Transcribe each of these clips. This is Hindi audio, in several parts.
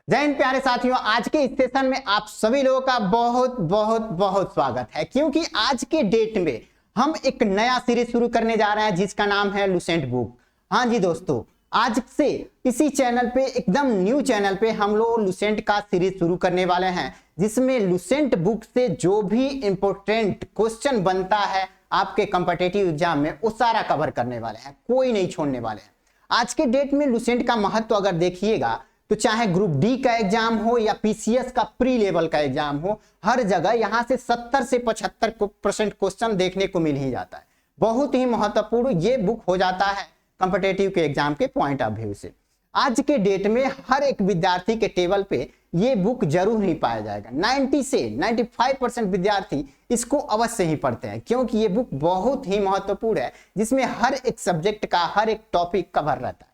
जय हिंद प्यारे साथियों, आज के इस सेशन में आप सभी लोगों का बहुत बहुत बहुत स्वागत है। क्योंकि आज के डेट में हम एक नया सीरीज शुरू करने जा रहे हैं जिसका नाम है लुसेंट बुक। हाँ जी दोस्तों, आज से इसी चैनल पे, एकदम न्यू चैनल पे हम लोग लुसेंट का सीरीज शुरू करने वाले हैं, जिसमें लुसेंट बुक से जो भी इंपॉर्टेंट क्वेश्चन बनता है आपके कॉम्पिटिटिव एग्जाम में वो सारा कवर करने वाले हैं, कोई नहीं छोड़ने वाले हैं। आज के डेट में लुसेंट का महत्व अगर देखिएगा तो चाहे ग्रुप डी का एग्जाम हो या पीसीएस का प्री लेवल का एग्जाम हो, हर जगह यहां से 70 से 75% क्वेश्चन देखने को मिल ही जाता है। बहुत ही महत्वपूर्ण ये बुक हो जाता है कॉम्पिटिटिव के एग्जाम के पॉइंट ऑफ व्यू से। आज के डेट में हर एक विद्यार्थी के टेबल पे ये बुक जरूर ही पाया जाएगा। 90 से 95% विद्यार्थी इसको अवश्य ही पढ़ते हैं, क्योंकि ये बुक बहुत ही महत्वपूर्ण है, जिसमें हर एक सब्जेक्ट का हर एक टॉपिक कवर रहता है।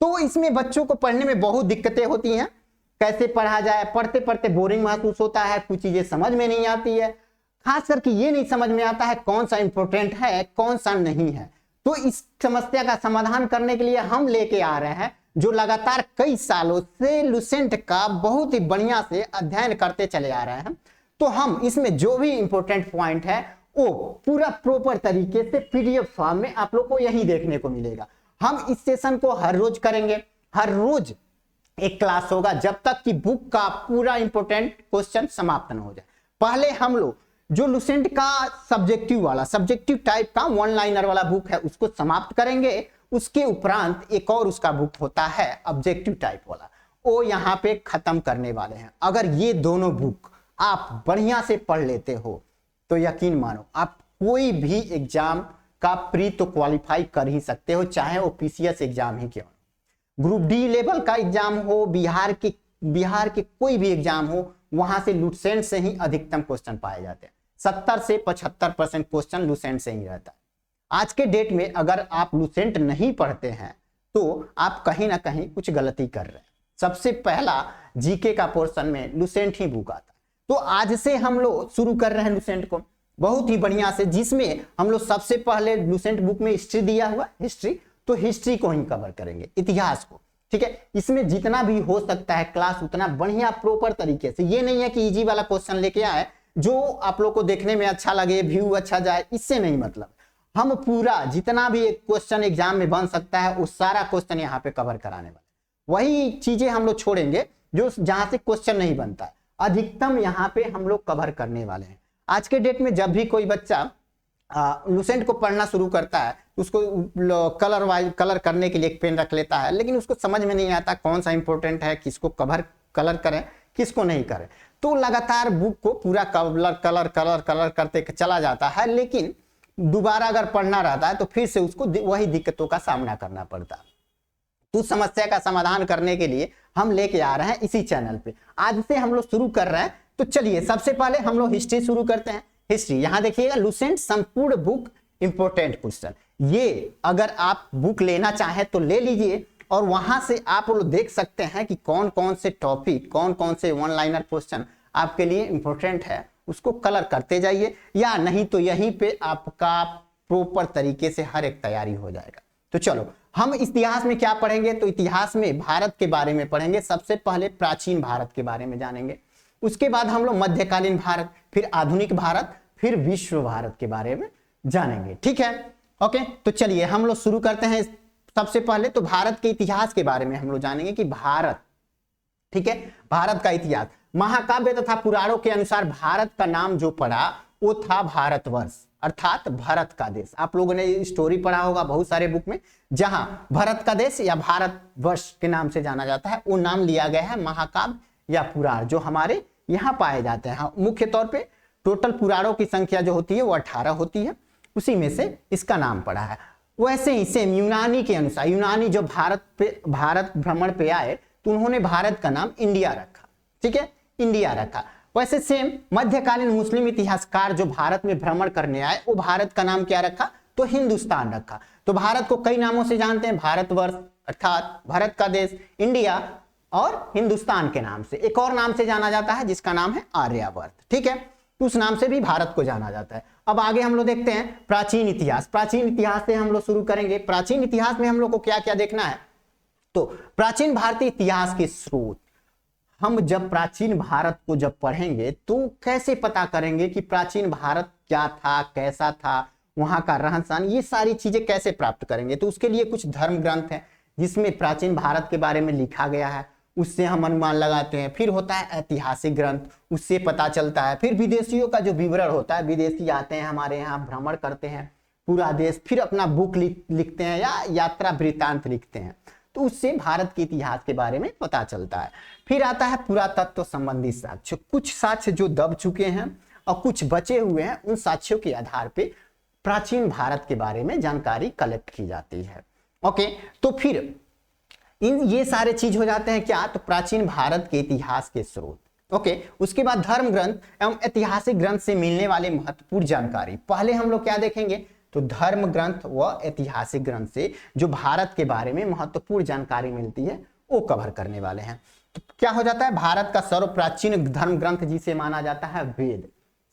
तो इसमें बच्चों को पढ़ने में बहुत दिक्कतें होती हैं। कैसे पढ़ा जाए, पढ़ते पढ़ते बोरिंग महसूस होता है, कुछ चीजें समझ में नहीं आती है, खास करके ये नहीं समझ में आता है कौन सा इंपॉर्टेंट है कौन सा नहीं है। तो इस समस्या का समाधान करने के लिए हम लेके आ रहे हैं, जो लगातार कई सालों से लुसेंट का बहुत ही बढ़िया से अध्ययन करते चले आ रहे हैं। तो हम इसमें जो भी इंपॉर्टेंट पॉइंट है वो पूरा प्रॉपर तरीके से पीडीएफ फॉर्म में आप लोग को यही देखने को मिलेगा। हम इस सेशन को हर रोज करेंगे, हर रोज एक क्लास होगा, जब तक कि बुक का पूरा इंपॉर्टेंट क्वेश्चन समाप्त न हो जाए। पहले हम लोग जो लुसेंट का सब्जेक्टिव टाइप का वन लाइनर वाला बुक है उसको समाप्त करेंगे। उसके उपरांत एक और उसका बुक होता है ऑब्जेक्टिव टाइप वाला, वो यहाँ पे खत्म करने वाले हैं। अगर ये दोनों बुक आप बढ़िया से पढ़ लेते हो तो यकीन मानो आप कोई भी एग्जाम का प्री तो क्वालिफाई कर ही सकते हो, चाहे वो पीसीएस एग्जाम ही क्यों, ग्रुप डी लेवल का एग्जाम हो, बिहार के कोई भी एग्जाम हो, वहां से लुसेंट से ही अधिकतम क्वेश्चन पाए जाते हैं। 70 से 75% क्वेश्चन लुसेंट से ही रहता है। आज के डेट में अगर आप लुसेंट नहीं पढ़ते हैं तो आप कहीं ना कहीं कुछ गलती कर रहे हैं। सबसे पहला जीके का पोर्शन में लुसेंट ही बुक आता है। तो आज से हम लोग शुरू कर रहे हैं लुसेंट को बहुत ही बढ़िया से, जिसमें हम लोग सबसे पहले लुसेंट बुक में हिस्ट्री दिया हुआ, तो हिस्ट्री को ही कवर करेंगे, इतिहास को। ठीक है, इसमें जितना भी हो सकता है क्लास उतना बढ़िया प्रॉपर तरीके से। ये नहीं है कि इजी वाला क्वेश्चन लेके आए जो आप लोग को देखने में अच्छा लगे, व्यू अच्छा जाए, इससे नहीं मतलब। हम पूरा जितना भी एक क्वेश्चन एग्जाम में बन सकता है वो सारा क्वेश्चन यहाँ पे कवर कराने वाले। वही चीजें हम लोग छोड़ेंगे जो जहां से क्वेश्चन नहीं बनता है, अधिकतम यहाँ पे हम लोग कवर करने वाले हैं। आज के डेट में जब भी कोई बच्चा लुसेंट को पढ़ना शुरू करता है उसको कलर करने के लिए एक पेन रख लेता है, लेकिन उसको समझ में नहीं आता कौन सा इंपॉर्टेंट है, किसको कलर करें किसको नहीं करें। तो लगातार बुक को पूरा कलर करते चला जाता है, लेकिन दोबारा अगर पढ़ना रहता है तो फिर से उसको वही दिक्कतों का सामना करना पड़ता है। तो समस्या का समाधान करने के लिए हम लेके आ रहे हैं इसी चैनल पे। आज से हम लोग शुरू कर रहे हैं। तो चलिए सबसे पहले हम लोग हिस्ट्री शुरू करते हैं। हिस्ट्री यहां देखिएगा, लुसेंट संपूर्ण बुक इंपॉर्टेंट क्वेश्चन। ये अगर आप बुक लेना चाहें तो ले लीजिए, और वहां से आप लोग देख सकते हैं कि कौन कौन से टॉपिक, कौन कौन से वन लाइनर क्वेश्चन आपके लिए इंपॉर्टेंट है, उसको कलर करते जाइए। या नहीं तो यहीं पे आपका प्रॉपर तरीके से हर एक तैयारी हो जाएगा। तो चलो हम इतिहास में क्या पढ़ेंगे, तो इतिहास में भारत के बारे में पढ़ेंगे। सबसे पहले प्राचीन भारत के बारे में जानेंगे, उसके बाद हम लोग मध्यकालीन भारत, फिर आधुनिक भारत, फिर विश्व भारत के बारे में जानेंगे। ठीक है, ओके। तो चलिए हम लोग शुरू करते हैं। सबसे पहले तो भारत के इतिहास के बारे में हम लोग जानेंगे कि भारत, ठीक है, भारत का इतिहास। महाकाव्य तथा पुराणों के अनुसार भारत का नाम जो पड़ा वो था भारतवर्ष, अर्थात भारत का देश। आप लोगों ने स्टोरी पढ़ा होगा बहुत सारे बुक में, जहां भारत का देश या भारतवर्ष के नाम से जाना जाता है, वो नाम लिया गया है महाकाव्य या पुराण, जो हमारे यहाँ पाए जाते हैं। मुख्य तौर पे टोटल पुराणों की संख्या जो होती है वो 18 होती है, उसी में से इसका नाम पड़ा है। वैसे ही सेम यूनानी के अनुसार, यूनानी जो भारत भ्रमण पे आए तो उन्होंने भारत का नाम इंडिया रखा। ठीक है, इंडिया रखा। वैसे सेम मध्यकालीन मुस्लिम इतिहासकार जो भारत में भ्रमण करने आए वो भारत का नाम क्या रखा, तो हिंदुस्तान रखा। तो भारत को कई नामों से जानते हैं, भारतवर्ष अर्थात भारत का देश, इंडिया, और हिंदुस्तान के नाम से। एक और नाम से जाना जाता है जिसका नाम है आर्यावर्त। ठीक है, उस नाम से भी भारत को जाना जाता है। अब आगे हम लोग देखते हैं प्राचीन इतिहास। प्राचीन इतिहास से हम लोग शुरू करेंगे। प्राचीन इतिहास में हम लोग को क्या क्या देखना है, तो प्राचीन भारतीय इतिहास के स्रोत, हम जब प्राचीन भारत को जब पढ़ेंगे तो कैसे पता करेंगे कि प्राचीन भारत क्या था, कैसा था, वहां का रहन सहन, ये सारी चीजें कैसे प्राप्त करेंगे। तो उसके लिए कुछ धर्म ग्रंथ हैं जिसमें प्राचीन भारत के बारे में लिखा गया है, उससे हम अनुमान लगाते हैं। फिर होता है ऐतिहासिक ग्रंथ, उससे पता चलता है। फिर विदेशियों का जो विवरण होता है, विदेशी आते हैं हमारे यहाँ, भ्रमण करते हैं पूरा देश, फिर अपना बुक लिखते हैं या यात्रा वृत्तांत लिखते हैं, तो उससे भारत के इतिहास के बारे में पता चलता है। फिर आता है पुरातत्व संबंधी साक्ष्य, कुछ साक्ष्य जो दब चुके हैं और कुछ बचे हुए हैं, उन साक्ष्यों के आधार पे प्राचीन भारत के बारे में जानकारी कलेक्ट की जाती है। ओके, तो फिर ये सारे चीज हो जाते हैं क्या, तो प्राचीन भारत के इतिहास के स्रोत। ओके, उसके बाद धर्म ग्रंथ एवं ऐतिहासिक ग्रंथ से मिलने वाले महत्वपूर्ण जानकारी। पहले हम लोग क्या देखेंगे, तो धर्म ग्रंथ व ऐतिहासिक ग्रंथ से जो भारत के बारे में महत्वपूर्ण जानकारी मिलती है वो कवर करने वाले हैं। तो क्या हो जाता है, भारत का सर्व प्राचीन धर्म ग्रंथ जिसे माना जाता है वेद।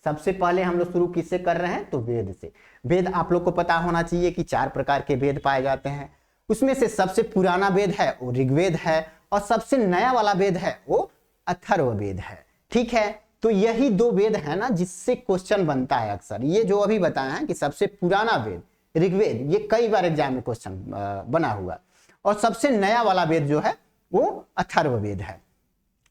सबसे पहले हम लोग शुरू किससे कर रहे हैं, तो वेद से। वेद आप लोग को पता होना चाहिए कि 4 प्रकार के वेद पाए जाते हैं। उसमें से सबसे पुराना वेद है वो ऋग्वेद है, और सबसे नया वाला वेद है वो अथर्ववेद है। ठीक है, तो यही 2 वेद है ना जिससे क्वेश्चन बनता है अक्सर। ये जो अभी बताया है कि सबसे पुराना वेद ऋग्वेद, ये कई बार एग्जाम में क्वेश्चन बना हुआ, और सबसे नया वाला वेद जो है वो अथर्ववेद है,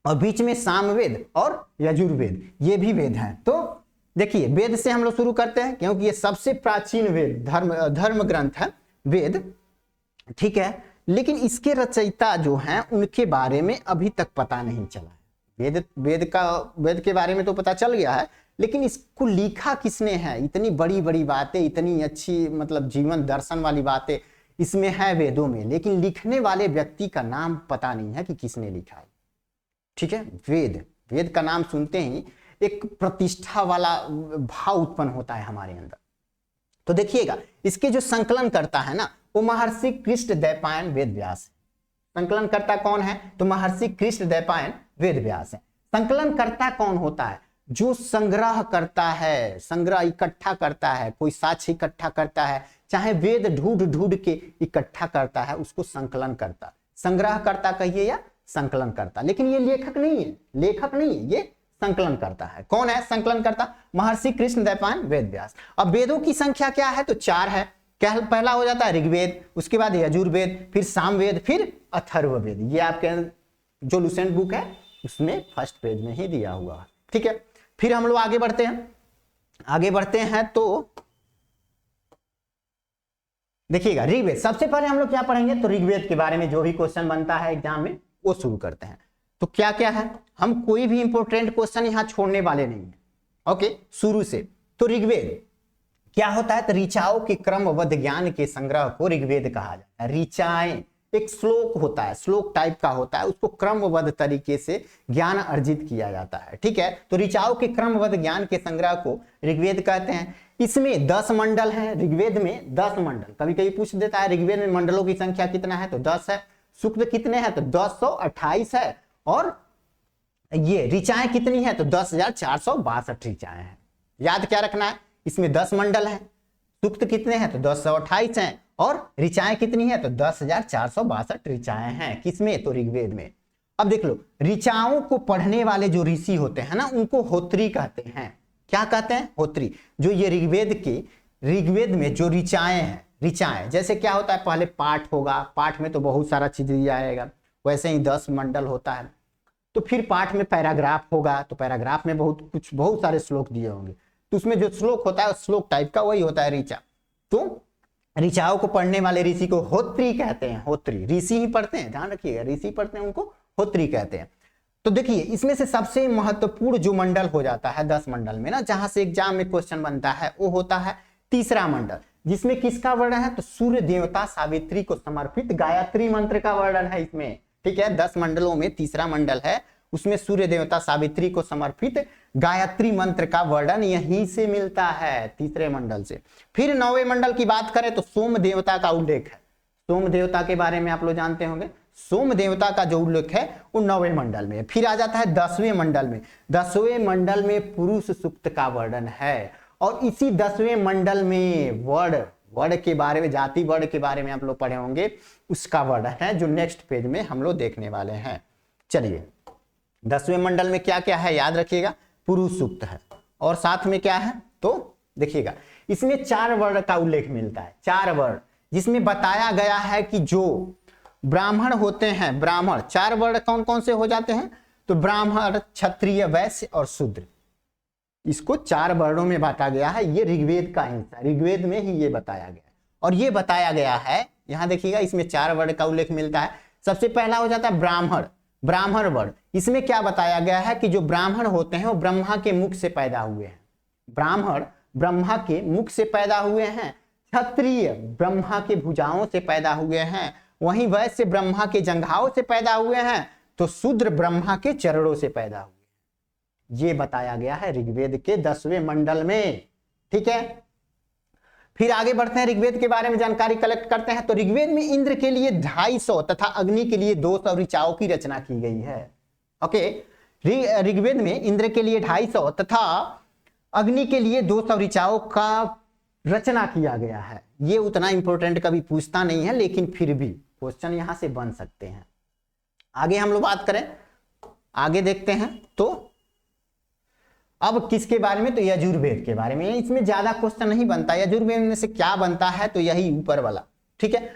और बीच में सामवेद और यजुर्वेद ये भी वेद हैं। तो देखिए वेद से हम लोग शुरू करते हैं क्योंकि ये सबसे प्राचीन वेद धर्म ग्रंथ है वेद। ठीक है, लेकिन इसके रचयिता जो हैं उनके बारे में अभी तक पता नहीं चला है। वेद के बारे में तो पता चल गया है, लेकिन इसको लिखा किसने है, इतनी बड़ी बड़ी बातें, इतनी अच्छी मतलब जीवन दर्शन वाली बातें इसमें है वेदों में, लेकिन लिखने वाले व्यक्ति का नाम पता नहीं है कि किसने लिखा है। ठीक है, वेद का नाम सुनते ही एक प्रतिष्ठा वाला भाव उत्पन्न होता है हमारे अंदर। तो देखिएगा इसके जो संकलन करता है ना वो महर्षि कृष्णद्वैपायन वेद व्यास है। संकलन करता कौन है, तो महर्षि कृष्णद्वैपायन वेद व्यास है। संकलन करता कौन होता है, जो संग्रह करता है, संग्रह इकट्ठा करता है, कोई साक्ष्य इकट्ठा करता है, चाहे वेद ढूंढ ढूंढ के इकट्ठा करता है, उसको संकलन करता, संग्रह करता कहिए या संकलन करता। लेकिन ये लेखक नहीं है, ये संकलन करता है। कौन है संकलन करता, महर्षि कृष्णद्वैपायन वेद व्यास। अब वेदों की संख्या क्या है, तो 4 है। पहला हो जाता है ऋग्वेद, उसके बाद यजुर्वेद, फिर सामवेद, फिर अथर्ववेद। ये आपके जो लुसेंट बुक है उसमें फर्स्ट पेज में ही दिया हुआ है। ठीक है, फिर हम लोग आगे बढ़ते हैं तो देखिएगा ऋग्वेद। सबसे पहले हम लोग क्या पढ़ेंगे, तो ऋग्वेद के बारे में जो भी क्वेश्चन बनता है एग्जाम में वो शुरू करते हैं। तो क्या क्या है, हम कोई भी इंपोर्टेंट क्वेश्चन यहां छोड़ने वाले नहीं है। ओके, शुरू से। तो ऋग्वेद क्या होता है, तो ऋचाओं के क्रमबद्ध ज्ञान के संग्रह को ऋग्वेद कहा जाता है। ऋचाएं एक श्लोक होता है, श्लोक टाइप का होता है, उसको क्रमबद्ध तरीके से ज्ञान अर्जित किया जाता है। ठीक है, तो ऋचाओं के क्रमबद्ध ज्ञान के संग्रह को ऋग्वेद कहते हैं। इसमें 10 मंडल हैं, ऋग्वेद में 10 मंडल। कभी कभी पूछ देता है ऋग्वेद में मंडलों की संख्या कितना है, तो 10 है। सूक्त कितने हैं, तो 1028 है। और ये ऋचाएं कितनी है, तो 10,462 ऋचाएं हैं। याद क्या रखना है, इसमें 10 मंडल हैं, सूक्त कितने हैं, तो 1028 हैं, और ऋचाएं कितनी है, तो 10,462 ऋचाएं हैं। किसमें, तो ऋग्वेद में। अब देख लो, ऋचाओं को पढ़ने वाले जो ऋषि होते हैं ना उनको होत्री कहते हैं। क्या कहते हैं, होत्री। जो ये ऋग्वेद में जो ऋचाएं हैं, ऋचाएं जैसे क्या होता है, पहले पाठ होगा, पाठ में तो बहुत सारा चीज दिया जाएगा, वैसे ही 10 मंडल होता है। तो फिर पाठ में पैराग्राफ होगा, तो पैराग्राफ में बहुत सारे श्लोक दिए होंगे, तो उसमें जो श्लोक होता है श्लोक टाइप का वही होता है ऋचा। तो ऋचाओं को पढ़ने वाले ऋषि को होत्री कहते हैं। होत्री ऋषि ही पढ़ते हैं, ध्यान रखिएगा, ऋषि पढ़ते हैं उनको होत्री कहते हैं। तो देखिए इसमें से सबसे महत्वपूर्ण जो मंडल हो जाता है 10 मंडल में ना, जहां से एग्जाम में क्वेश्चन बनता है, वो होता है तीसरा मंडल, जिसमें किसका वर्णन है, तो सूर्य देवता सावित्री को समर्पित गायत्री मंत्र का वर्णन है इसमें। ठीक है, 10 मंडलों में तीसरा मंडल है, उसमें सूर्य देवता सावित्री को समर्पित गायत्री मंत्र का वर्णन यहीं से मिलता है, तीसरे मंडल से। फिर 9वें मंडल की बात करें तो सोम देवता का उल्लेख है। सोम देवता के बारे में आप लोग जानते होंगे, सोम देवता का जो उल्लेख है वो 9वें मंडल में। फिर आ जाता है 10वें मंडल में। 10वें मंडल में पुरुष सूक्त का वर्णन है, और इसी 10वें मंडल में वर्ण के बारे में, जाति वर्ण के बारे में आप लोग पढ़े होंगे, उसका वर्णन है जो नेक्स्ट पेज में हम लोग देखने वाले हैं। चलिए 10वें मंडल में क्या क्या है याद रखिएगा, पुरुष सूक्त है, और साथ में क्या है तो देखिएगा इसमें 4 वर्ण का उल्लेख मिलता है, 4 वर्ण, जिसमें बताया गया है कि जो ब्राह्मण होते हैं, ब्राह्मण 4 वर्ण कौन कौन से हो जाते हैं, तो ब्राह्मण, क्षत्रिय, वैश्य और शूद्र, इसको 4 वर्णों में बांटा गया है। ये ऋग्वेद का हिस्सा, ऋग्वेद में ही ये बताया गया है, और ये बताया गया है, यहां देखिएगा इसमें 4 वर्ण का उल्लेख मिलता है। सबसे पहला हो जाता है ब्राह्मण, ब्राह्मण वर्ण, इसमें क्या बताया गया है कि जो ब्राह्मण होते हैं वो ब्रह्मा के मुख से पैदा हुए हैं, ब्राह्मण ब्रह्मा के मुख से पैदा हुए हैं, क्षत्रिय ब्रह्मा के भुजाओं से पैदा हुए हैं, वहीं वैश्य ब्रह्मा के जंघाओं से पैदा हुए हैं, तो शूद्र ब्रह्मा के चरणों से पैदा हुए। ये बताया गया है ऋग्वेद के 10वें मंडल में, ठीक है। फिर आगे बढ़ते हैं, ऋग्वेद के बारे में जानकारी कलेक्ट करते हैं। तो ऋग्वेद में इंद्र के लिए 250 तथा अग्नि के लिए 200 ऋचाओं की रचना की गई है। ओके, ऋग्वेद में इंद्र के लिए 250 तथा अग्नि के लिए 200 ऋचाओं का रचना किया गया है। ये उतना इंपॉर्टेंट कभी पूछता नहीं है, लेकिन फिर भी क्वेश्चन यहां से बन सकते हैं। आगे हम लोग बात करें, आगे देखते हैं, तो अब किसके बारे में, तो यजुर्वेद के बारे में। इसमें ज्यादा क्वेश्चन नहीं बनता, यजुर्वेद में से क्या बनता है, तो यही ऊपर वाला, ठीक है।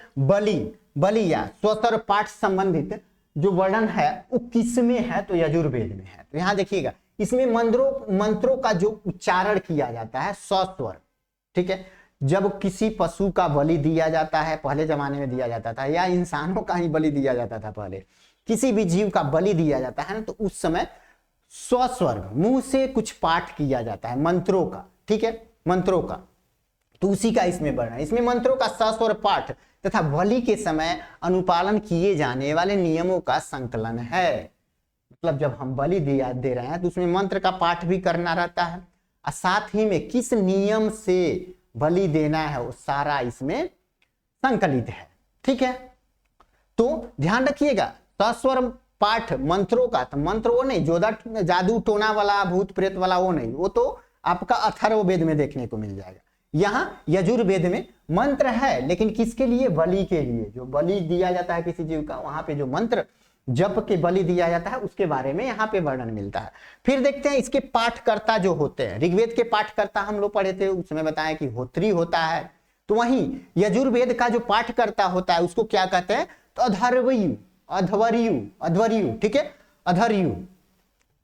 बलि या स्वस्वर पाठ संबंधित जो वर्णन है वो किसमें है, तो यजुर्वेद में है। तो यहां देखिएगा इसमें मंत्रों का जो उच्चारण किया जाता है स्वस्वर, ठीक है। जब किसी पशु का बलि दिया जाता है, पहले जमाने में दिया जाता था, या इंसानों का ही बलि दिया जाता था, पहले किसी भी जीव का बलि दिया जाता है ना, तो उस समय स्वस्वर मुंह से कुछ पाठ किया जाता है मंत्रों का, ठीक है, मंत्रों का। तो उसी का इसमें वर्णन, इसमें मंत्रों का सस्वर पाठ तथा बलि के समय अनुपालन किए जाने वाले नियमों का संकलन है। मतलब जब हम बलि दे रहे हैं तो उसमें मंत्र का पाठ भी करना रहता है, और साथ ही में किस नियम से बलि देना है वो सारा इसमें संकलित है, ठीक है। तो ध्यान रखिएगा सस्वर पाठ मंत्रों का, तो मंत्र वो नहीं जो जादू टोना वाला भूत प्रेत वाला वो नहीं, वो तो आपका अथर्ववेद में देखने को मिल जाएगा। यहाँ यजुर्वेद में मंत्र है, लेकिन किसके लिए, बलि के लिए। जो बलि दिया जाता है किसी जीव का, वहां पे जो मंत्र जप के बलि दिया जाता है उसके बारे में यहाँ पे वर्णन मिलता है। फिर देखते हैं इसके पाठकर्ता जो होते हैं। ऋग्वेद के पाठकर्ता हम लोग पढ़े थे, उसमें बताया कि होत्री होता है, तो वहीं यजुर्वेद का जो पाठकर्ता होता है उसको क्या कहते हैं, तो अध्वर्यु, ठीक है,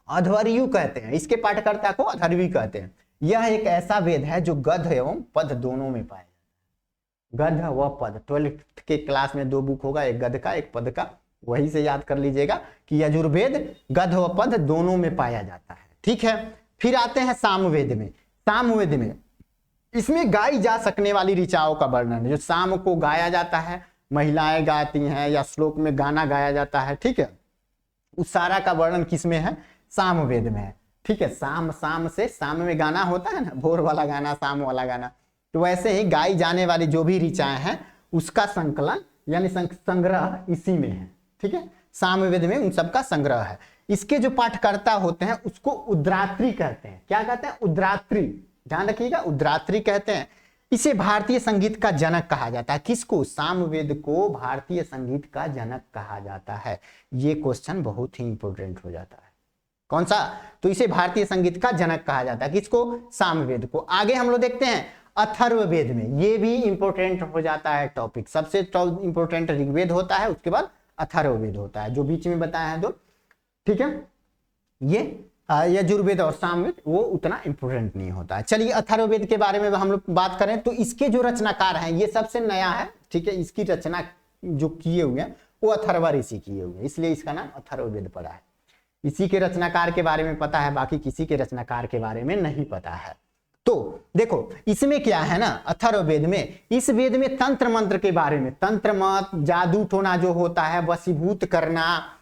अध्वर्यु कहते हैं। इसके पाठकर्ता को अध्वर्यु कहते हैं। यह एक ऐसा वेद है जो गद्य एवं पद दोनों में पाया जाता है, गद्य व पद। 12th के क्लास में 2 बुक होगा, एक गद्य का एक पद का, वही से याद कर लीजिएगा कि यजुर्वेद गद्य व पद दोनों में पाया जाता है, ठीक है। फिर आते हैं सामवेद में। सामवेद में इसमें गाई जा सकने वाली ऋचाओं का वर्णन, जो शाम को गाया जाता है, महिलाएं गाती हैं या श्लोक में गाना गाया जाता है, ठीक है, उस सारा का वर्णन किसमें है, सामवेद में है, ठीक है। शाम से शाम में गाना होता है ना, भोर वाला गाना, शाम वाला गाना, तो वैसे ही गाई जाने वाली जो भी ऋचाएं हैं उसका संकलन यानी संग्रह इसी में है, ठीक है। सामवेद में उन सबका संग्रह है। इसके जो पाठकर्ता होते हैं उसको उद्रात्री कहते हैं। क्या कहते हैं, उद्रात्री, ध्यान रखिएगा, उद्रात्री कहते हैं। इसे भारतीय संगीत का जनक कहा जाता है। किसको, सामवेद को भारतीय संगीत का जनक कहा जाता है। ये क्वेश्चन बहुत ही इंपॉर्टेंट हो जाता है। कौन सा, तो इसे भारतीय संगीत का जनक कहा जाता है, किसको, सामवेद को। आगे हम लोग देखते हैं अथर्ववेद में, ये भी इंपॉर्टेंट हो जाता है टॉपिक। सबसे इंपॉर्टेंट ऋग्वेद होता है, उसके बाद अथर्ववेद होता है, जो बीच में बताया है दो, ठीक है। ये यजुर्वेद और सामवेद वो उतना इंपॉर्टेंट नहीं होता है। चलिए अथर्ववेद के बारे में हम लोग बात करें तो इसके जो रचनाकार हैं, ये सबसे नया है, ठीक है। इसकी रचना जो किए हुए हैं वो अथर्व ऋषि किए हुए हैं, इसलिए इसका नाम अथर्ववेद पड़ा है। इसी के रचनाकार के बारे में पता है, बाकी किसी के रचनाकार के बारे में नहीं पता है। तो देखो इसमें क्या है ना, अथर्ववेद में, इस वेद में तंत्र मंत्र के बारे में, तंत्र मंत्र, जादू टोना जो होता है, वशीभूत करना,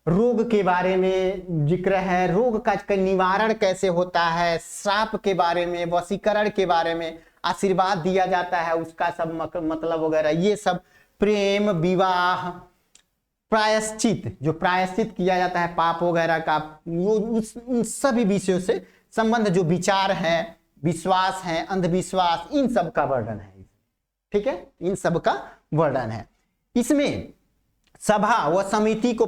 रोग के बारे में जिक्र है, रोग का निवारण कैसे होता है, श्राप के बारे में, वशीकरण के बारे में, आशीर्वाद दिया जाता है उसका सब मतलब वगैरह, ये सब, प्रेम, विवाह, प्रायश्चित, जो प्रायश्चित किया जाता है पाप वगैरह का, उन सभी विषयों से संबंध जो विचार है, विश्वास है, अंधविश्वास, इन सब का वर्णन है, ठीक है, इन सब का वर्णन है। इसमें सभा व समिति को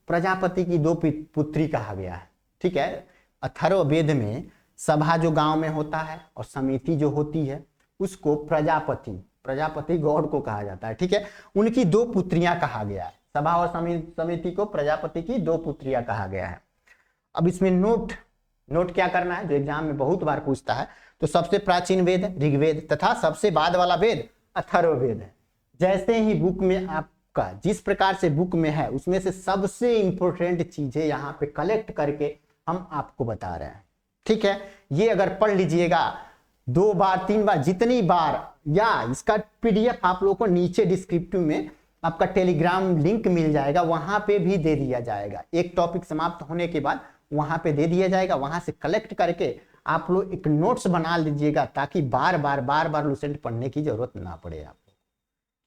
प्रजापति की दो पुत्री कहा गया है। ठीक है, अथर्ववेद में सभा जो गांव में होता है और समिति जो होती है उसको प्रजापति गॉड को कहा जाता है। ठीक है, उनकी दो पुत्रियां कहा गया है। सभा और समिति को प्रजापति की दो पुत्रियां कहा गया है। अब इसमें नोट क्या करना है, जो एग्जाम में बहुत बार पूछता है, तो सबसे प्राचीन वेद ऋग्वेद तथा सबसे बाद वाला वेद अथर्ववेद है। जैसे ही बुक में आपका जिस प्रकार से बुक में है उसमें से सबसे इंपॉर्टेंट चीजें यहाँ पे कलेक्ट करके हम आपको बता रहे हैं। ठीक है, ये अगर पढ़ लीजिएगा 2 बार 3 बार जितनी बार, या इसका पीडीएफ आप लोगों को नीचे डिस्क्रिप्टिव में आपका टेलीग्राम लिंक मिल जाएगा, वहां पे भी दे दिया जाएगा। एक टॉपिक समाप्त होने के बाद वहां पे दे दिया जाएगा, वहां से कलेक्ट करके आप लोग एक नोट्स बना लीजिएगा ताकि बार बार लुसेंट पढ़ने की जरूरत ना पड़े आपको,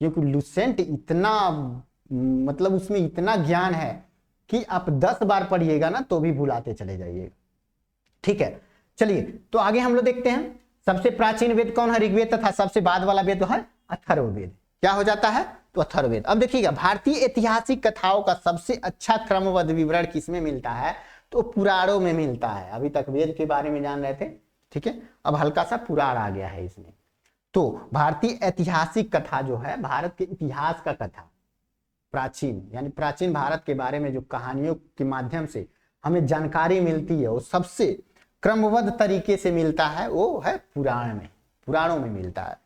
क्योंकि लुसेंट इतना मतलब उसमें इतना ज्ञान है कि आप 10 बार पढ़िएगा ना तो भी भुलाते चले जाइएगा। ठीक है, चलिए तो आगे हम लोग देखते हैं। सबसे प्राचीन वेद कौन है? ऋग्वेद तथा सबसे बाद वाला वेद है अथर्ववेद। क्या हो जाता है? तो अथर्ववेद। अब देखिएगा, भारतीय ऐतिहासिक कथाओं का सबसे अच्छा क्रमबद्ध विवरण किसमें मिलता है? तो पुराणों में मिलता है। अभी तक वेद के बारे में जान रहे थे, ठीक है, अब हल्का सा पुराण आ गया है इसमें। तो भारतीय ऐतिहासिक कथा जो है, भारत के इतिहास का कथा, प्राचीन यानी प्राचीन भारत के बारे में जो कहानियों के माध्यम से हमें जानकारी मिलती है वो सबसे क्रमबद्ध तरीके से मिलता है, वो है पुराणों में मिलता है।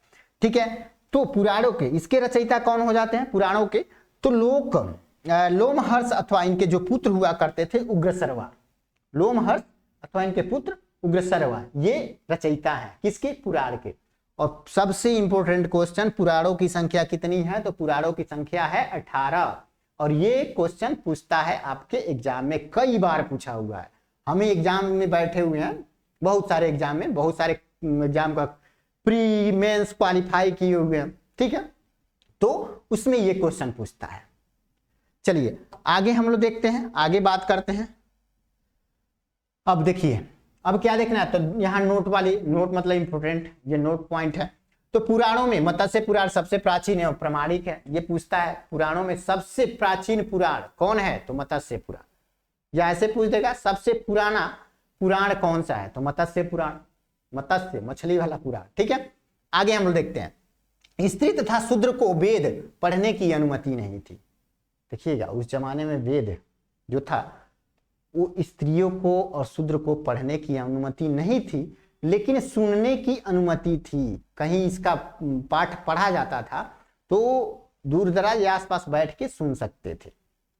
ठीक है, तो पुराणों के इसके रचयिता कौन हो जाते हैं? पुराणों के तो लोमहर्ष अथवा इनके जो पुत्र हुआ करते थे उग्रसर्वा, लोमहर्ष अथवा इनके पुत्र उग्रसर्वा, ये रचयिता है किसके? पुराण के। और सबसे इंपॉर्टेंट क्वेश्चन, पुराणों की संख्या कितनी है? तो पुराणों की संख्या है 18। और ये क्वेश्चन पूछता है आपके एग्जाम में, कई बार पूछा हुआ है। हमें एग्जाम में बैठे हुए हैं, बहुत सारे एग्जाम में, बहुत सारे एग्जाम का प्री मेंस क्वालिफाई किए हुए हैं। ठीक है, तो उसमें ये क्वेश्चन पूछता है। चलिए आगे हम लोग देखते हैं, आगे बात करते हैं। अब देखिए, अब क्या देखना है? तो यहाँ नोट मतलब इंपोर्टेंट, ये नोट पॉइंट है। तो पुराणों में मत्स्य पुराण सबसे प्राचीन है और प्रामाणिक है। ये पूछता है पुराणों में सबसे प्राचीन पुराण कौन है? तो मत्स्य पुराण। या ऐसे पूछ देगा सबसे पुराना पुराण कौन सा है? तो मत्स्य पुराण, मत्स्य मछली वाला पुराण। ठीक है, आगे हम लोग देखते हैं। स्त्री तथा शूद्र को वेद पढ़ने की अनुमति नहीं थी। देखिएगा, उस जमाने में वेद जो था वो स्त्रियों को और शूद्र को पढ़ने की अनुमति नहीं थी, लेकिन सुनने की अनुमति थी। कहीं इसका पाठ पढ़ा जाता था तो दूर दराज या आसपास बैठ के सुन सकते थे।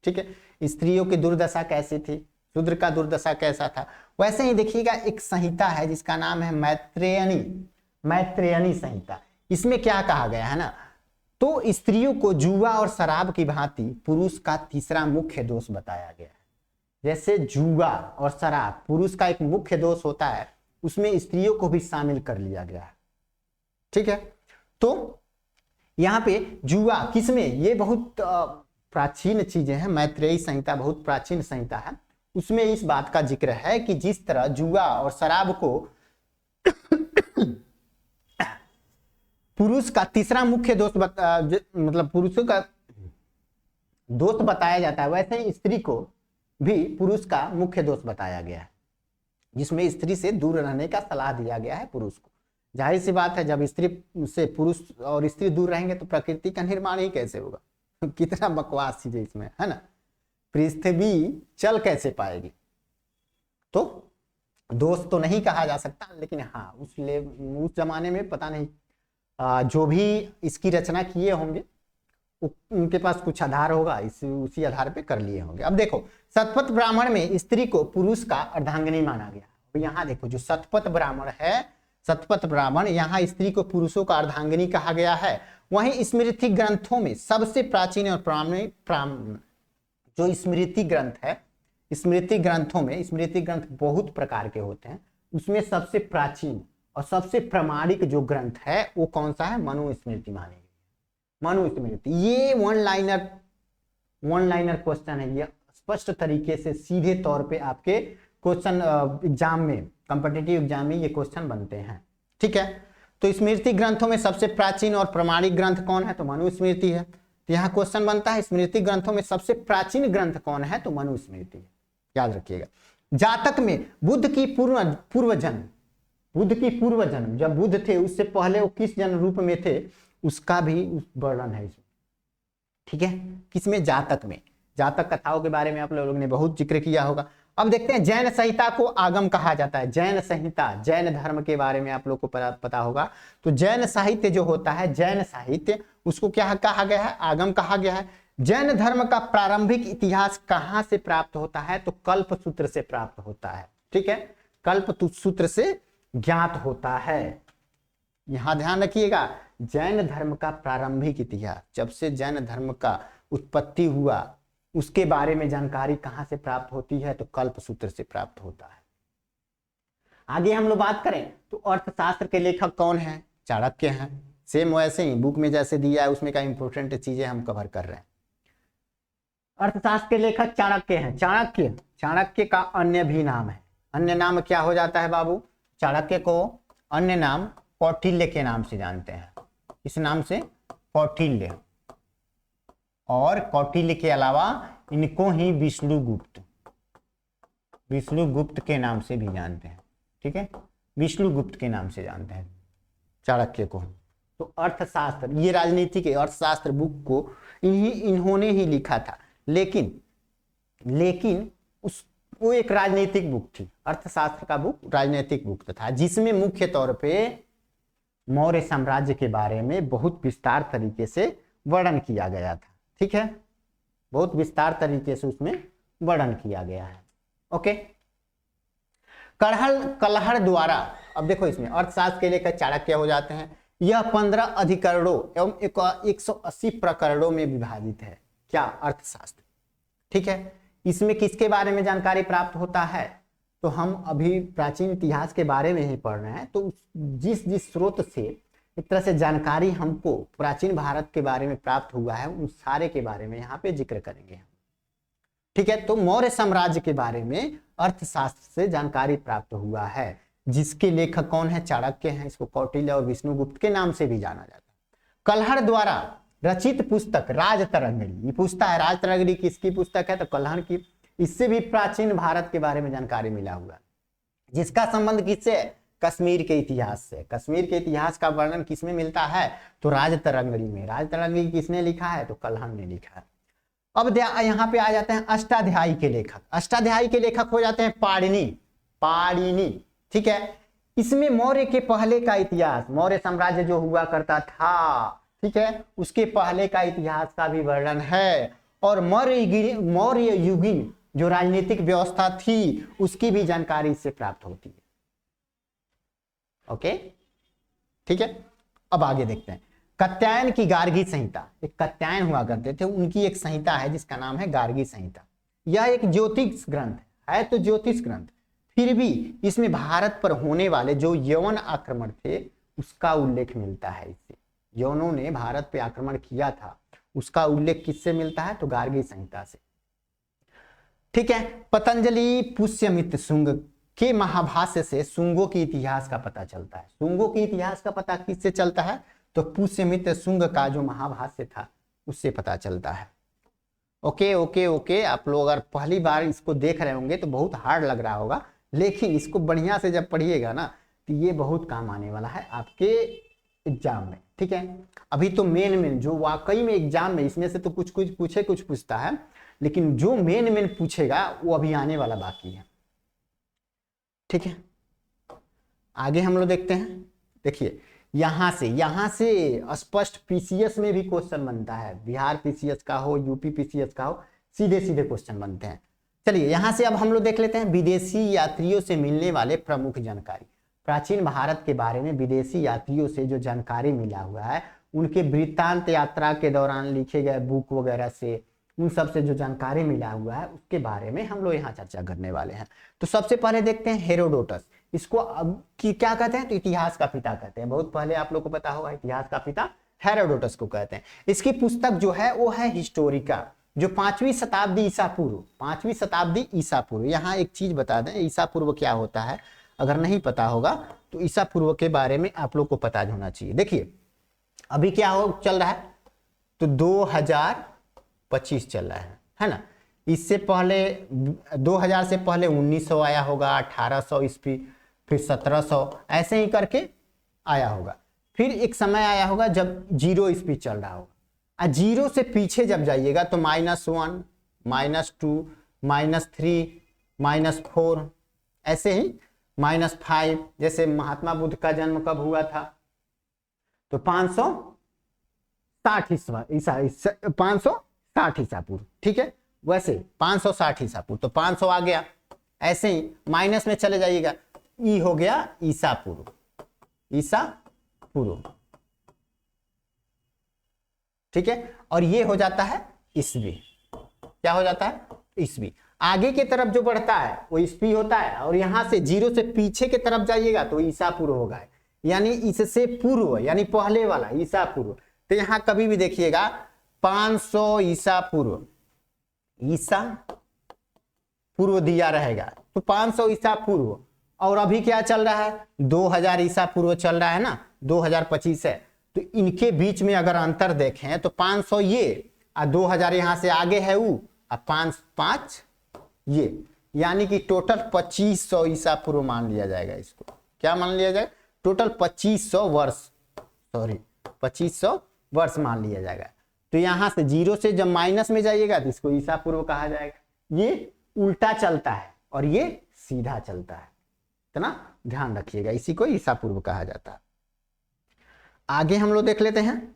ठीक है, स्त्रियों की दुर्दशा कैसी थी, शूद्र का दुर्दशा कैसा था। वैसे ही देखिएगा, एक संहिता है जिसका नाम है मैत्रेयनी संहिता। इसमें क्या कहा गया है ना, तो स्त्रियों को जुआ और शराब की भांति पुरुष का तीसरा मुख्य दोष बताया गया है। जैसे जुआ और शराब पुरुष का एक मुख्य दोष होता है, उसमें स्त्रियों को भी शामिल कर लिया गया है। ठीक है, तो यहाँ पे जुआ किसमें, ये बहुत प्राचीन चीजें हैं। मैत्रेयी संहिता बहुत प्राचीन संहिता है, उसमें इस बात का जिक्र है कि जिस तरह जुआ और शराब को पुरुष का तीसरा मुख्य दोष मतलब पुरुषों का दोष बताया जाता है, वैसे ही स्त्री को भी पुरुष का मुख्य दोष बताया गया है, जिसमें स्त्री से दूर रहने का सलाह दिया गया है पुरुष को। जाहिर सी बात है, जब स्त्री से पुरुष और स्त्री दूर रहेंगे तो प्रकृति का निर्माण ही कैसे होगा? कितना बकवास चीज है इसमें, है ना। पृथ्वी चल कैसे पाएगी? तो दोष तो नहीं कहा जा सकता, लेकिन हाँ उस जमाने में पता नहीं जो भी इसकी रचना किए होंगे उनके पास कुछ आधार होगा, उसी आधार पे कर लिए होंगे। अब देखो, शतपथ ब्राह्मण में स्त्री को पुरुष का अर्धांगिनी माना गया। तो यहाँ देखो, जो शतपथ ब्राह्मण है, शतपथ ब्राह्मण, यहाँ स्त्री को पुरुषों का अर्धांगिनी कहा गया है। वहीं स्मृति ग्रंथों में सबसे प्राचीन और जो स्मृति ग्रंथ है, स्मृति ग्रंथों में, स्मृति ग्रंथ बहुत प्रकार के होते हैं, उसमें सबसे प्राचीन और सबसे प्रामाणिक जो ग्रंथ है वो कौन सा है? मनुस्मृति मानी गई। मनुस्मृति, ये वन लाइनर क्वेश्चन है। ये स्पष्ट तरीके से सीधे तौर पे आपके क्वेश्चन एग्जाम में, कॉम्पिटिटिव एग्जाम में ये क्वेश्चन बनते हैं। ठीक है, तो स्मृति ग्रंथों में सबसे प्राचीन और प्रामाणिक ग्रंथ कौन है? तो मनुस्मृति है। तो यहाँ क्वेश्चन बनता है स्मृति ग्रंथों में सबसे प्राचीन ग्रंथ कौन है, तो मनुस्मृति, याद रखिएगा। जातक में बुद्ध की पूर्व जन्म, बुद्ध की पूर्व जन्म, जब बुद्ध थे उससे पहले वो किस जन्म रूप में थे उसका भी वर्णन है इसमें, ठीक है। किसमें, जातक में। जातक कथाओं के बारे में आप लोगों ने बहुत जिक्र किया होगा। अब देखते हैं जैन संहिता को आगम कहा जाता है। जैन संहिता, जैन धर्म के बारे में आप लोग को पता होगा। तो जैन साहित्य जो होता है, जैन साहित्य, उसको क्या कहा गया है, आगम कहा गया है। जैन धर्म का प्रारंभिक इतिहास कहां से प्राप्त होता है, तो कल्प सूत्र से प्राप्त होता है, ठीक है। कल्प सूत्र से ज्ञात होता है। यहां ध्यान रखिएगा, जैन धर्म का प्रारंभिक इतिहास, जब से जैन धर्म का उत्पत्ति हुआ उसके बारे में जानकारी कहां से प्राप्त होती है, तो कल्प सूत्र से प्राप्त होता है। आगे हम लोग बात करें तो अर्थशास्त्र के लेखक कौन है, चाणक्य हैं। सेम वैसे ही बुक में जैसे दिया है उसमें का इंपोर्टेंट चीजें हम कवर कर रहे हैं। अर्थशास्त्र के लेखक चाणक्य हैं। चाणक्य का अन्य भी नाम है। अन्य नाम क्या हो जाता है बाबू, चाणक्य को अन्य नाम कौटिल्य के नाम से जानते हैं। इस नाम से कौटिल्य, और कौटिल्य के अलावा इनको ही विष्णुगुप्त के नाम से भी जानते हैं, ठीक है। विष्णुगुप्त के नाम से जानते हैं चाणक्य को। तो अर्थशास्त्र, ये राजनीति के अर्थशास्त्र बुक को इन्होंने ही लिखा था, लेकिन वो एक राजनीतिक बुक थी। अर्थशास्त्र का बुक राजनीतिक बुक था, जिसमें मुख्य तौर पे मौर्य साम्राज्य के बारे में बहुत विस्तार तरीके से वर्णन किया गया था, ठीक है। बहुत विस्तार तरीके से उसमें वर्णन किया गया है, ओके। कलहड़ द्वारा, अब देखो इसमें अर्थशास्त्र के लेकर चाणक्य हो जाते हैं। यह 15 अधिकरणों एवं 180 प्रकरणों में विभाजित है। क्या, अर्थशास्त्र, ठीक है। इसमें किसके बारे में जानकारी प्राप्त होता है, तो हम अभी प्राचीन इतिहास के बारे में ही पढ़ रहे हैं। तो जिस स्रोत से एक तरह से जानकारी हमको प्राचीन भारत के बारे में प्राप्त हुआ है, उन सारे के बारे में यहाँ पे जिक्र करेंगे, ठीक है। तो मौर्य साम्राज्य के बारे में अर्थशास्त्र से जानकारी प्राप्त हुआ है, जिसके लेखक कौन है, चाणक्य हैं। इसको कौटिल्य और विष्णुगुप्त के नाम से भी जाना जाता है। कलहड़ द्वारा रचित पुस्तक राजतरंगिणी, ये पूछता है राजतरंगिणी किसकी पुस्तक है, तो कलहड़ की। इससे भी प्राचीन भारत के बारे में जानकारी मिला हुआ, जिसका संबंध किससे, कश्मीर के इतिहास से। कश्मीर के इतिहास का वर्णन किसमें मिलता है, तो राजतरंगिणी में। राजतरंगिणी किसने लिखा है, तो कलहड़ ने लिखा है। अब यहाँ पे आ जाते हैं अष्टाध्यायी के लेखक। अष्टाध्यायी के लेखक हो जाते हैं पाणिनि, ठीक है। इसमें मौर्य के पहले का इतिहास, मौर्य साम्राज्य जो हुआ करता था, ठीक है, उसके पहले का इतिहास का भी वर्णन है। और मौर्य युगीन जो राजनीतिक व्यवस्था थी उसकी भी जानकारी इससे प्राप्त होती है, ओके, ठीक है। अब आगे देखते हैं कात्यायन की गार्गी संहिता। एक कात्यायन हुआ करते थे, उनकी एक संहिता है जिसका नाम है गार्गी संहिता। यह एक ज्योतिष ग्रंथ है, तो ज्योतिष ग्रंथ, फिर भी इसमें भारत पर होने वाले जो यवन आक्रमण थे उसका उल्लेख मिलता है। इससे यवनों ने भारत पे आक्रमण किया था उसका उल्लेख किससे मिलता है, तो गार्गी संहिता से, ठीक है। पतंजलि पुष्यमित्र शुंग के महाभाष्य से शुंगों के इतिहास का पता चलता है। शुंगों के इतिहास का पता किससे चलता है, तो पुष्यमित्र शुंग का जो महाभाष्य था उससे पता चलता है। ओके ओके ओके, आप लोग अगर पहली बार इसको देख रहे होंगे तो बहुत हार्ड लग रहा होगा, लेकिन इसको बढ़िया से जब पढ़िएगा ना तो ये बहुत काम आने वाला है आपके एग्जाम में, ठीक है। अभी तो मेन जो वाकई में एग्जाम में इसमें से तो कुछ पूछता है, लेकिन जो मेन पूछेगा वो अभी आने वाला बाकी है, ठीक है। आगे हम लोग देखते हैं। देखिए यहां से स्पष्ट पीसीएस में भी क्वेश्चन बनता है, बिहार पीसीएस का हो, यूपी पीसीएस का हो, सीधे क्वेश्चन बनते हैं। चलिए यहां से अब हम लोग देख लेते हैं विदेशी यात्रियों से मिलने वाले प्रमुख जानकारी। प्राचीन भारत के बारे में विदेशी यात्रियों से जो जानकारी मिला हुआ है, उनके वृत्तांत यात्रा के दौरान लिखे गए बुक वगैरह से, उन सब से जो जानकारी मिला हुआ है उसके बारे में हम लोग यहाँ चर्चा करने वाले हैं। तो सबसे पहले देखते हैं हेरोडोटस। इसको अब क्या कहते हैं, तो इतिहास का पिता कहते हैं। बहुत पहले आप लोग को पता होगा इतिहास का पिता हेरोडोटस को कहते हैं। इसकी पुस्तक जो है वो है हिस्टोरिका, जो 5वीं शताब्दी ईसा पूर्व। यहाँ एक चीज बता दें, ईसा पूर्व क्या होता है, अगर नहीं पता होगा तो ईसा पूर्व के बारे में आप लोग को पता होना चाहिए। देखिए अभी क्या चल रहा है, तो 2025 चल रहा है ना। इससे पहले 2000 से पहले 1900 आया होगा, 1800 ईस्वी, फिर 1700, ऐसे ही करके आया होगा। फिर एक समय आया होगा जब 0 ईस्वी चल रहा होगा। 0 से पीछे जब जाइएगा तो -1, -2, -3, -4, ऐसे ही -5। जैसे महात्मा बुद्ध का जन्म कब हुआ था? तो 560 ईसा पूर्व, ठीक है। वैसे 560 ईसा पूर्व, तो 500 आ गया। ऐसे ही माइनस में चले जाइएगा, ई हो गया ईसा पूर्व, ईसा पूर्व, ठीक है। और ये हो जाता है ईस्वी। क्या हो जाता है? ईस्वी। आगे की तरफ जो बढ़ता है वो ईस्वी होता है, और यहां से 0 से पीछे की तरफ जाइएगा तो ईसा पूर्व होगा, यानी इससे पूर्व, यानी पहले वाला ईसा पूर्व। तो यहां कभी भी देखिएगा 500 ईसा पूर्व, ईसा पूर्व दिया रहेगा, तो 500 ईसा पूर्व। और अभी क्या चल रहा है? 2000 ईसा पूर्व चल रहा है ना, 2025 है। तो इनके बीच में अगर अंतर देखें तो 500 ये, और 2000 यहां से आगे है वो, और 5 ये, यानी कि टोटल 2500 ईसा पूर्व मान लिया जाएगा इसको। क्या मान लिया जाएगा? टोटल 2500 वर्ष, सॉरी 2500 वर्ष मान लिया जाएगा। तो यहां से 0 से जब माइनस में जाइएगा तो इसको ईसा पूर्व कहा जाएगा। ये उल्टा चलता है और ये सीधा चलता है, इतना ध्यान रखिएगा, इसी को ईसा पूर्व कहा जाता है। आगे हम लोग देख लेते हैं।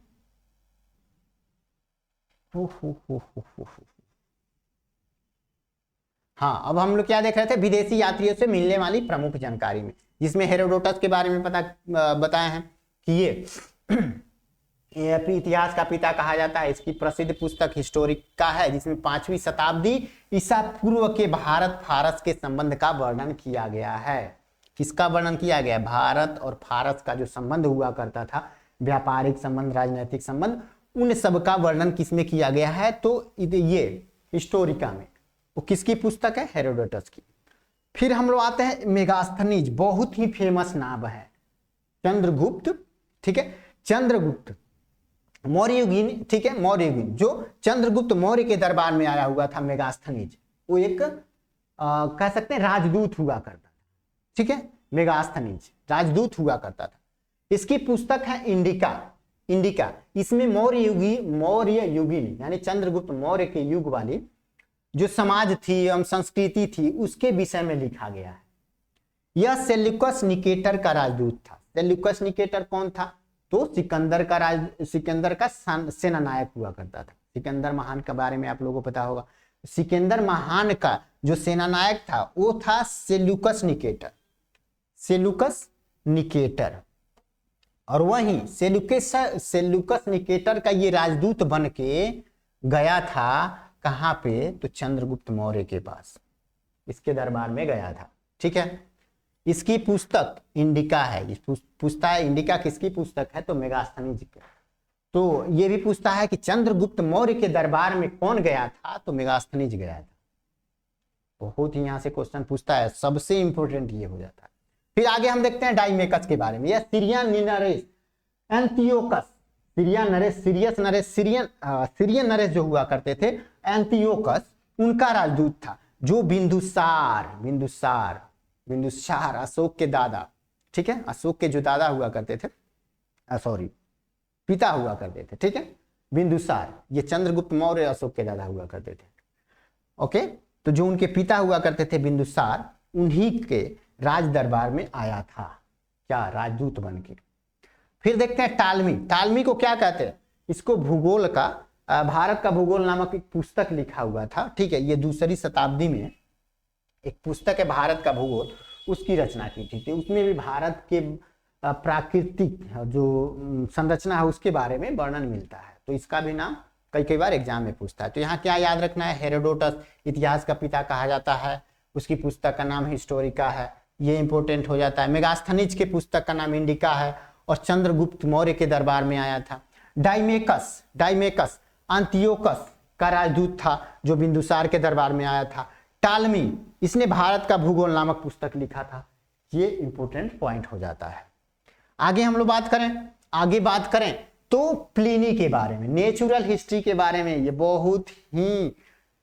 हाँ, अब हम लोग क्या देख रहे थे? विदेशी यात्रियों से मिलने वाली प्रमुख जानकारी में, जिसमें हेरोडोटस के बारे में बताए हैं कि ये इतिहास का पिता कहा जाता है। इसकी प्रसिद्ध पुस्तक हिस्टोरिका है, जिसमें 5वीं शताब्दी ईसा पूर्व के भारत फारस के संबंध का वर्णन किया गया है। किसका वर्णन किया गया? भारत और फारस का जो संबंध हुआ करता था, व्यापारिक संबंध, राजनीतिक संबंध, उन सब का वर्णन किसमें किया गया है? तो ये हिस्टोरिका में। वो किसकी पुस्तक है? हेरोडोटस की। फिर हम लोग आते हैं मेगास्थनीज, बहुत ही फेमस नाम है, चंद्रगुप्त, ठीक है। चंद्रगुप्त मौर्य युगीन, ठीक है, मौर्य युगीन, जो चंद्रगुप्त मौर्य के दरबार में आया हुआ था मेगास्थनीज, वो एक कह सकते हैं राजदूत हुआ करता था, ठीक है। मेगास्थनीज राजदूत हुआ करता था। इसकी पुस्तक है इंडिका। इसमें मौर्य युगीन यानी चंद्रगुप्त मौर्य के युग वाली जो समाज थी एवं संस्कृति थी, उसके विषय में लिखा गया है। यह सेल्यूकस निकेटर का राजदूत था। सेल्यूकस निकेटर कौन था? तो सिकंदर का सेनानायक हुआ करता था। सिकंदर महान के बारे में आप लोगों को पता होगा। सिकंदर महान का जो सेनानायक था वो था सेल्यूकस निकेटर। और वहीं सेल्यूकस निकेटर का ये राजदूत बन के गया था कहां पे? तो चंद्रगुप्त मौर्य के पास, इसके दरबार में गया था, ठीक है। इसकी पुस्तक इंडिका है। पूछता है इंडिका किसकी पुस्तक है? तो मेगास्थनीज की। तो ये भी पूछता है कि चंद्रगुप्त मौर्य के दरबार में कौन गया था? तो मेगास्थनीज गया था। बहुत ही यहां से क्वेश्चन पूछता है, सबसे इंपोर्टेंट ये हो जाता है। फिर आगे हम देखते हैं डाइमेकस के बारे में। यह सीरियन नरेश जो हुआ करते थे, एंटियोकस, उनका राजदूत था, जो बिंदुसार अशोक के दादा, ठीक है, अशोक के जो दादा हुआ करते थे, पिता हुआ करते थे, ठीक है, बिंदुसार। ये चंद्रगुप्त मौर्य अशोक के दादा हुआ करते थे, ओके। तो जो उनके पिता हुआ करते थे बिंदुसार, उन्हीं के राज दरबार में आया था, क्या? राजदूत बन के। फिर देखते हैं टालमी को क्या कहते हैं? इसको भूगोल का, भारत का भूगोल नामक एक पुस्तक लिखा हुआ था, ठीक है। ये 2री शताब्दी में एक पुस्तक है भारत का भूगोल, उसकी रचना की थी। उसमें भी भारत के प्राकृतिक जो संरचना है उसके बारे में वर्णन मिलता है। तो इसका भी नाम कई बार एग्जाम में पूछता है। तो यहाँ क्या याद रखना है? हेरोडोटस इतिहास का पिता कहा जाता है, उसकी पुस्तक का नाम हिस्टोरिका है, ये इंपॉर्टेंट हो जाता है। मेगास्थनीज के पुस्तक का नाम इंडिका है, और चंद्रगुप्त मौर्य के दरबार में आया था। डाइमेकस अंतियोकस का राजदूत था, जो बिंदुसार के दरबार में आया था। टालमी, इसने भारत का भूगोल नामक पुस्तक लिखा था। ये इंपॉर्टेंट पॉइंट हो जाता है। आगे हम लोग बात करें तो प्लिनी के बारे में, नेचुरल हिस्ट्री के बारे में, ये बहुत ही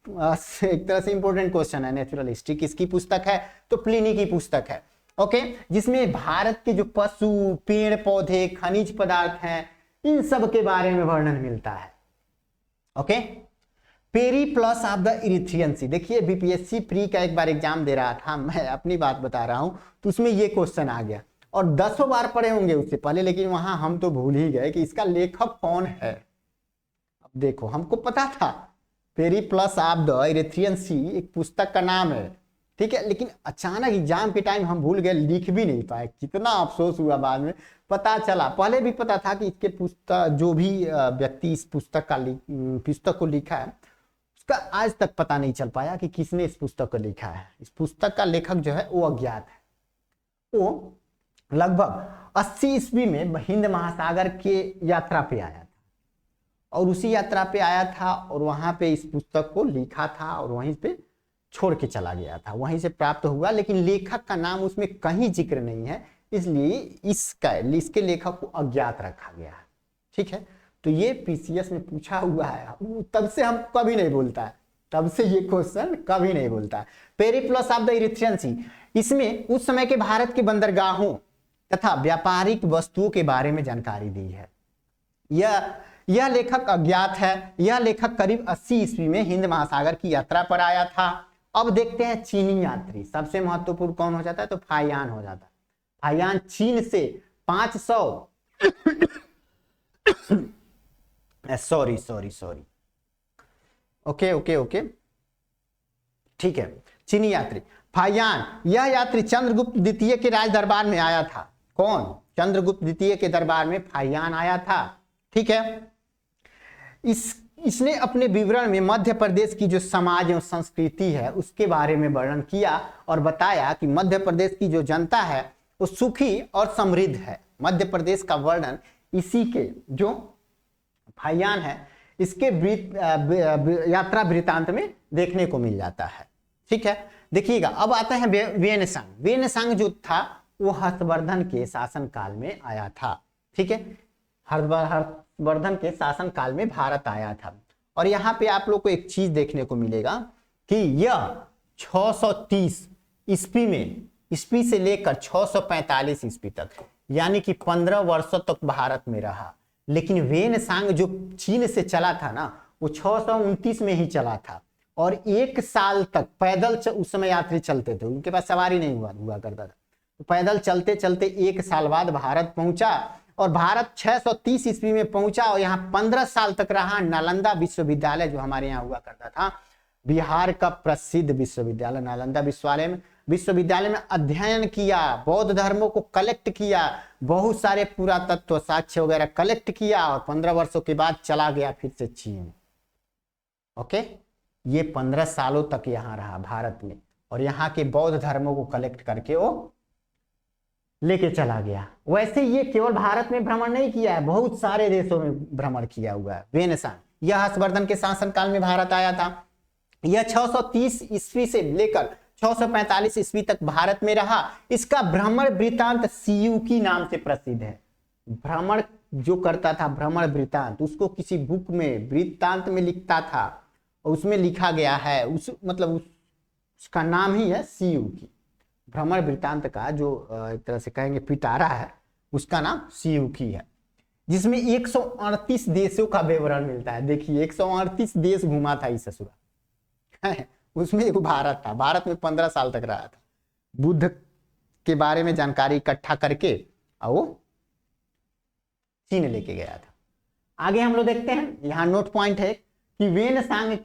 एक तरह से इंपॉर्टेंट क्वेश्चन है। नेचुरल हिस्ट्री किसकी पुस्तक है? तो प्लिनी की पुस्तक है। ओके, जिसमें भारत के जो पशु, पेड़ पौधे, खनिज पदार्थ हैं, इन सब के बारे में वर्णन मिलता है। Okay, Periplus of the Erythraean sea. देखिए बीपीएससी प्री का एक बार एग्जाम दे रहा था, मैं अपनी बात बता रहा हूं, तो उसमें ये क्वेश्चन आ गया और 10 बार पढ़े होंगे उससे पहले, लेकिन वहां हम तो भूल ही गए कि इसका लेखक कौन है। अब देखो, हमको पता था पेरिप्लस ऑफ द इरिथ्रियन सी एक पुस्तक का नाम है, ठीक है, लेकिन अचानक एग्जाम के टाइम हम भूल गए, लिख भी नहीं पाए। कितना अफसोस हुआ, बाद में पता चला। पहले भी पता था कि इसके पुस्तक, जो भी व्यक्ति इस पुस्तक को लिखा है, उसका आज तक पता नहीं चल पाया कि किसने इस पुस्तक को लिखा है। इस पुस्तक का लेखक जो है वो अज्ञात है। वो लगभग 80 ईस्वी में हिंद महासागर के यात्रा पे आया था, और उसी यात्रा पे आया था और वहां पे इस पुस्तक को लिखा था और वहीं पे छोड़ के चला गया था, वहीं से प्राप्त हुआ, लेकिन लेखक का नाम उसमें कहीं जिक्र नहीं है, इसलिए इसके लेखक को अज्ञात रखा गया है। ठीक है, तो ये पीसीएस में पूछा हुआ है, तब से हम कभी नहीं बोलता है, तब से ये क्वेश्चन कभी नहीं बोलता है। पेरिप्लस ऑफ द इरिथ्रियन सी, इसमें उस समय के भारत के बंदरगाहों तथा व्यापारिक वस्तुओं के बारे में जानकारी दी है। यह लेखक अज्ञात है। यह लेखक करीब 80 ईस्वी में हिंद महासागर की यात्रा पर आया था। अब देखते हैं चीनी यात्री, सबसे महत्वपूर्ण कौन हो जाता है? तो फाहियान हो जाता है। फाहियान चीन से 500 सॉरी ओके ठीक है, चीनी यात्री फाहियान, यह यात्री चंद्रगुप्त द्वितीय के राज दरबार में आया था। कौन? चंद्रगुप्त द्वितीय के दरबार में फाहियान आया था। ठीक है, इसने अपने विवरण में मध्य प्रदेश की जो समाज एवं संस्कृति है उसके बारे में वर्णन किया और बताया कि मध्य प्रदेश की जो जनता है वो सुखी और समृद्ध है। मध्य प्रदेश का वर्णन इसी के जो फाहियान है इसके यात्रा वृत्तांत में देखने को मिल जाता है। ठीक है, देखिएगा, अब आता है वेनसांग। वेनसांग जो था वो हर्षवर्धन के शासन काल में आया था। ठीक है, हर्षवर्धन के शासन काल में भारत आया था। और यहाँ पे आप लोग को एक चीज देखने को मिलेगा कि यह 630 ईस्वी से लेकर 645 ईस्वी तक, यानी कि 15 वर्षों तक भारत में रहा। लेकिन वेनसांग जो चीन से चला था ना, वो 629 में ही चला था और 1 साल तक पैदल उस समय यात्री चलते थे, उनके पास सवारी नहीं हुआ करता था, तो पैदल चलते चलते 1 साल बाद भारत पहुंचा और भारत 630 ईस्वी में पहुंचा और यहाँ 15 साल तक रहा। नालंदा विश्वविद्यालय जो हमारे यहाँ हुआ करता था, बिहार का प्रसिद्ध विश्वविद्यालय नालंदा विश्वविद्यालय में अध्ययन किया, बौद्ध धर्मों को कलेक्ट किया, बहुत सारे पुरातत्व साक्ष्य वगैरह कलेक्ट किया और 15 वर्षों के बाद चला गया फिर से चीन। ओके, ये 15 सालों तक यहाँ रहा भारत में और यहाँ के बौद्ध धर्मों को कलेक्ट करके वो लेके चला गया। वैसे ये केवल भारत में भ्रमण नहीं किया है, बहुत सारे देशों में भ्रमण किया हुआ है वेनसांग। यह हर्षवर्धन के शासनकाल में भारत आया था। यह 630 ईस्वी से लेकर 645 ईस्वी तक भारत में रहा। इसका भ्रमण वृत्तांत सियुकी नाम से प्रसिद्ध है। भ्रमण जो करता था, भ्रमण वृत्तांत, उसको किसी बुक में वृत्तांत में लिखता था और उसमें लिखा गया है, उसका नाम ही है सियुकी। भ्रमण वृत्तांत का जो एक तरह से कहेंगे पिटारा है, उसका नाम सियुकी है, जिसमें 138 देशों का विवरण मिलता है। देखिए 138 देश घुमा था इस ससुरा, उसमें एक भारत था। भारत में 15 साल तक रहा था, बुद्ध के बारे में जानकारी इकट्ठा करके और वो चीन लेके गया था। आगे हम लोग देखते हैं, यहाँ नोट पॉइंट है कि वेनसांग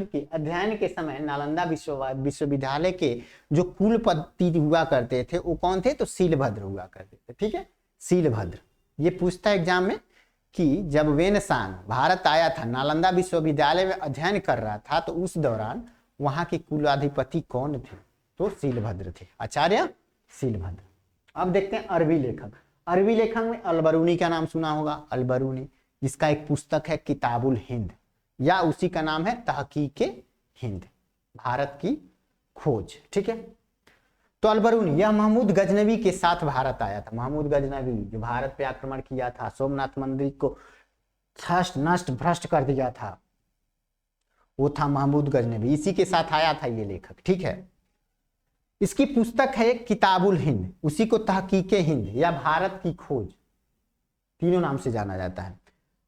के अध्ययन के समय नालंदा विश्वविद्यालय के जो कुलपति हुआ करते थे वो कौन थे? तो शीलभद्र हुआ करते थे। ठीक है, शीलभद्र। ये पूछता है एग्जाम में कि जब वेनसांग भारत आया था, नालंदा विश्वविद्यालय में अध्ययन कर रहा था, तो उस दौरान वहां के कुलाधिपति कौन थे? तो शीलभद्र थे, आचार्य शीलभद्र। अब देखते हैं अरबी लेखक। अरबी लेखक में अलबरूनी का नाम सुना होगा, अलबरूनी, जिसका एक पुस्तक है किताबुल हिंद, या उसी का नाम है तहकीके हिंद, भारत की खोज। ठीक है, तो अल-बरूनी यह महमूद गजनवी के साथ भारत आया था। महमूद गजनवी जो भारत पे आक्रमण किया था, सोमनाथ मंदिर को नष्ट भ्रष्ट कर दिया था, वो था महमूद गजनवी। इसी के साथ आया था ये लेखक, ठीक है। इसकी पुस्तक है किताबुल हिंद, उसी को तहकीके हिंद या भारत की खोज, तीनों नाम से जाना जाता है।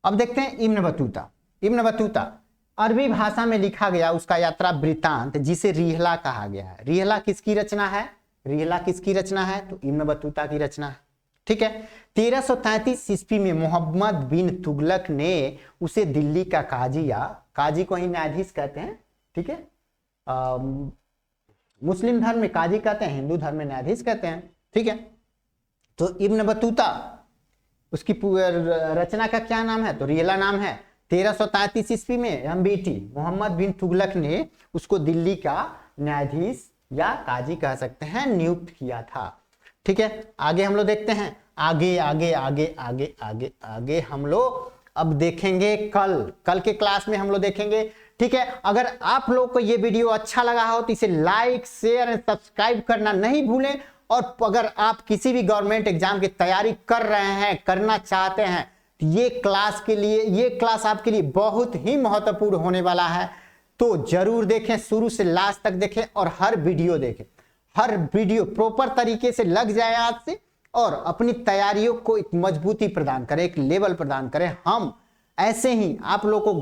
अब देखते हैं इब्न बतूता। इब्न बतूता अरबी भाषा में लिखा गया उसका यात्रा वृत्तांत, जिसे रिहला कहा गया है। रिहला किसकी रचना है? रिहला किसकी रचना है? तो इब्न बतूता की रचना है, ठीक है। 1333 ईस्वी में मोहम्मद बिन तुगलक ने उसे दिल्ली का काजी, या काजी को ही न्यायाधीश कहते हैं, ठीक है। मुस्लिम धर्म में काजी कहते हैं, हिंदू धर्म में न्यायाधीश कहते हैं, ठीक है। तो इब्न बतूता उसकी रचना का क्या नाम है? तो रिहला नाम है। 1333 ईस्वी में एमबीटी मोहम्मद बिन तुगलक ने उसको दिल्ली का न्यायाधीश या काजी कह सकते हैं नियुक्त किया था, ठीक है। आगे हम लोग देखते हैं, आगे आगे आगे आगे आगे आगे हम लोग अब देखेंगे कल के क्लास में हम लोग देखेंगे, ठीक है। अगर आप लोग को ये वीडियो अच्छा लगा हो तो इसे लाइक शेयर एंड सब्सक्राइब करना नहीं भूलें। और अगर आप किसी भी गवर्नमेंट एग्जाम की तैयारी कर रहे हैं, करना चाहते हैं, तो ये क्लास आपके लिए बहुत ही महत्वपूर्ण होने वाला है। तो जरूर देखें, शुरू से लास्ट तक देखें और हर वीडियो देखें। हर वीडियो प्रॉपर तरीके से लग जाए आज से, और अपनी तैयारियों को एक मजबूती प्रदान करें, एक लेवल प्रदान करें। हम ऐसे ही आप लोगों को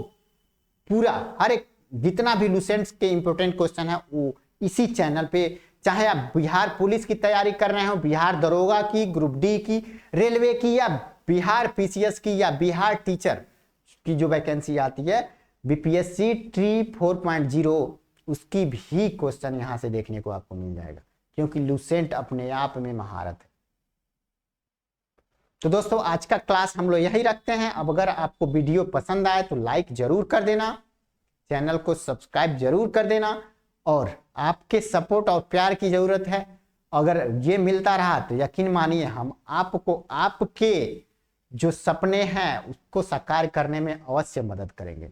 पूरा हर एक जितना भी लुसेंट्स के इंपोर्टेंट क्वेश्चन है वो इसी चैनल पे, चाहे आप बिहार पुलिस की तैयारी कर रहे हो, बिहार दरोगा की, ग्रुप डी की, रेलवे की, या बिहार पीसीएस की, या बिहार टीचर की जो वैकेंसी आती है बीपीएससी ट्री 4.0, उसकी भी क्वेश्चन यहां से देखने को आपको मिल जाएगा, क्योंकि लुसेंट अपने आप में महारत है। तो दोस्तों आज का क्लास हम लोग यही रखते हैं। अब अगर आपको वीडियो पसंद आए तो लाइक जरूर कर देना, चैनल को सब्सक्राइब जरूर कर देना, और आपके सपोर्ट और प्यार की जरूरत है। अगर ये मिलता रहा तो यकीन मानिए हम आपको आपके जो सपने हैं उसको साकार करने में अवश्य मदद करेंगे।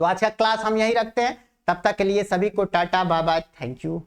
तो आज का क्लास हम यही रखते हैं। तब तक के लिए सभी को tata bye bye, thank you.